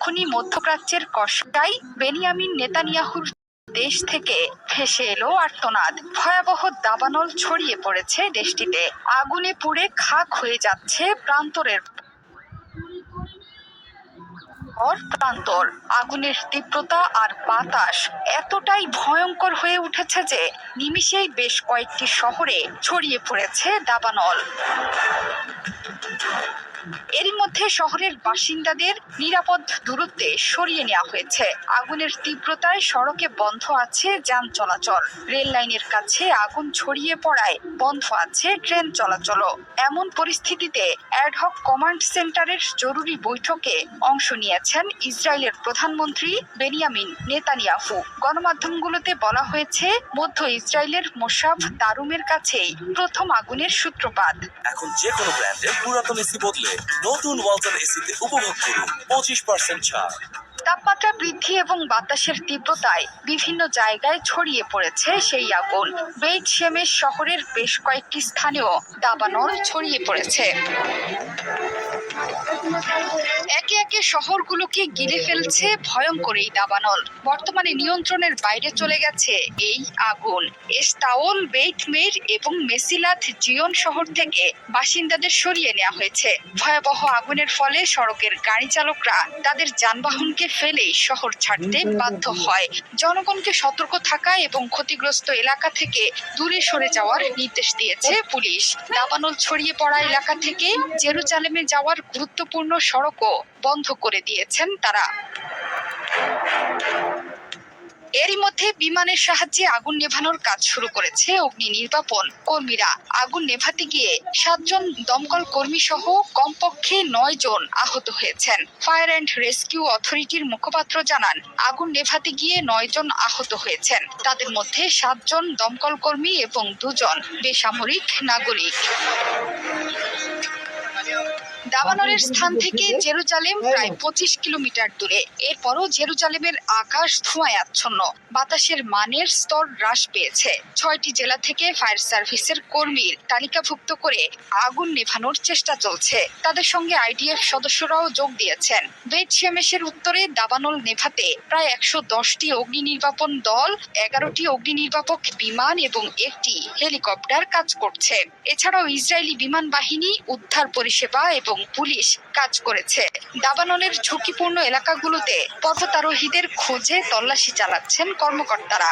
তখনই মধ্যপ্রাচ্যের কসাই বেনিয়ামিন নেতানিয়াহুর দেশ থেকে ভেসে এলো আর্তনাদ। ভয়াবহ দাবানল ছড়িয়ে পড়েছে দেশটিতে। আগুনে পুড়ে খাক হয়ে যাচ্ছে প্রান্তরের প্রান্তর। আগুনের তীব্রতা আর বাতাস এতটাই ভয়ঙ্কর হয়ে উঠেছে যে নিমিষেই বেশ কয়েকটি শহরে ছড়িয়ে পড়েছে দাবানল। এরই মধ্যে শহরের বাসিন্দাদের নিরাপদ দূরত্বে সরিয়ে নেওয়া হয়েছে। আগুনের তীব্রতায় সড়কে বন্ধ আছে যান চলাচল। রেল লাইনের কাছে আগুন ছড়িয়ে পড়ায় বন্ধ আছে ট্রেন চলাচলও। এমন পরিস্থিতিতে অ্যাডহক কমান্ড সেন্টারের জরুরি বৈঠকে অংশ নিয়েছেন ইসরায়েলের প্রধানমন্ত্রী বেনিয়ামিন নেতানিয়াহু। গণমাধ্যমগুলোতে বলা হয়েছে, মধ্য ইসরায়েলের মোসাফ দারুমের কাছেই প্রথম আগুনের সূত্রপাত। এখন যে কোনো ব্র্যান্ডের পুরাতন এসি বদলে নতুন ওয়ালটন এসিতে উপভোগ করুন 25% ছাড়। তাপমাত্রা বৃদ্ধি এবং বাতাসের তীব্রতায় বিভিন্ন জায়গায় ছড়িয়ে পড়েছে সেই আগুন। বেইত শেমেশ শহরের বেশ কয়েকটি স্থানেও দাবানল ছড়িয়ে পড়েছে। একে একে শহরগুলোকে ঘিরে ফেলছে ভয়ঙ্কর এই দাবানল। বর্তমানে নিয়ন্ত্রণের বাইরে চলে গেছে এই আগুন। এস্তাওল, বেইত মের এবং মেসিলাত জিয়ন শহর থেকে বাসিন্দাদের সরিয়ে নেওয়া হয়েছে। ভয়াবহ আগুনের ফলে সড়কের গাড়ি চালকরা তাদের যানবাহনকে ফেলেই শহর ছাড়তে বাধ্য হয়। জনগণকে সতর্ক থাকা এবং ক্ষতিগ্রস্ত এলাকা থেকে দূরে সরে যাওয়ার নির্দেশ দিয়েছে পুলিশ। দাবানল ছড়িয়ে পড়া এলাকা থেকে জেরুজালেমে যাওয়ার গুরুত্বপূর্ণ সড়কও বন্ধ করে দিয়েছেন তারা। এরই মধ্যে বিমানের সাহায্যে আগুন নেভানোর কাজ শুরু করেছে অগ্নি নির্বাপন কর্মীরা। আগুন নেভাতে গিয়ে 7 জন দমকল কর্মী সহ কমপক্ষে 9 জন আহত হয়েছেন। ফায়ার অ্যান্ড রেস্কিউ অথরিটির মুখপাত্র জানান, আগুন নেভাতে গিয়ে 9 জন আহত হয়েছেন। তাদের মধ্যে 7 জন দমকল কর্মী এবং 2 জন বেসামরিক নাগরিক। দাবানলের স্থান থেকে জেরুজালেম প্রায় 25 কিলোমিটার দূরে। এরপরও জেরুজালেমের আকাশ ধোঁয়ায় আচ্ছন্ন। বাতাসের মানের স্তর হ্রাস পেয়েছে। 6টি জেলা থেকে ফায়ার সার্ভিসের কর্মীর তালিকাভুক্ত করে আগুন নেভানোর চেষ্টা চলছে। তাদের সঙ্গে আইডিএফ সদস্যরাও যোগ দিয়েছেন। বেইত শেমেশের উত্তরে দাবানল নেভাতে প্রায় 110টি অগ্নি নির্বাপন দল, 11টি অগ্নি নির্বাপক বিমান এবং 1টি হেলিকপ্টার কাজ করছে। এছাড়াও ইসরায়েলি বিমান বাহিনী, উদ্ধার পরিষেবা এবং পুলিশ কাজ করেছে। দাবানলের ঝুঁকিপূর্ণ এলাকাগুলোতে পর্বতারোহীদের খোঁজে তল্লাশি চালাচ্ছেন কর্মকর্তারা।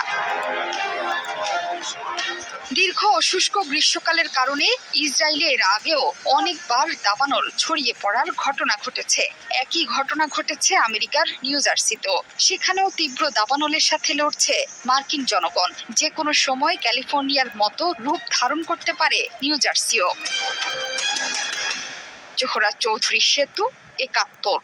দীর্ঘ ও শুষ্ক গ্রীষ্মকালের কারণে ইসরায়েলে এর আগেও অনেকবার দাবানল ছড়িয়ে পড়ার ঘটনা ঘটেছে। একই ঘটনা ঘটেছে আমেরিকার নিউ জার্সিতেও। সেখানেও তীব্র দাবানলের সাথে লড়ছে মার্কিন জনগণ। যে কোনো সময় ক্যালিফোর্নিয়ার মতো রূপ ধারণ করতে পারে নিউ জার্সিও। জোহরা চৌধুরী, সেতু 71।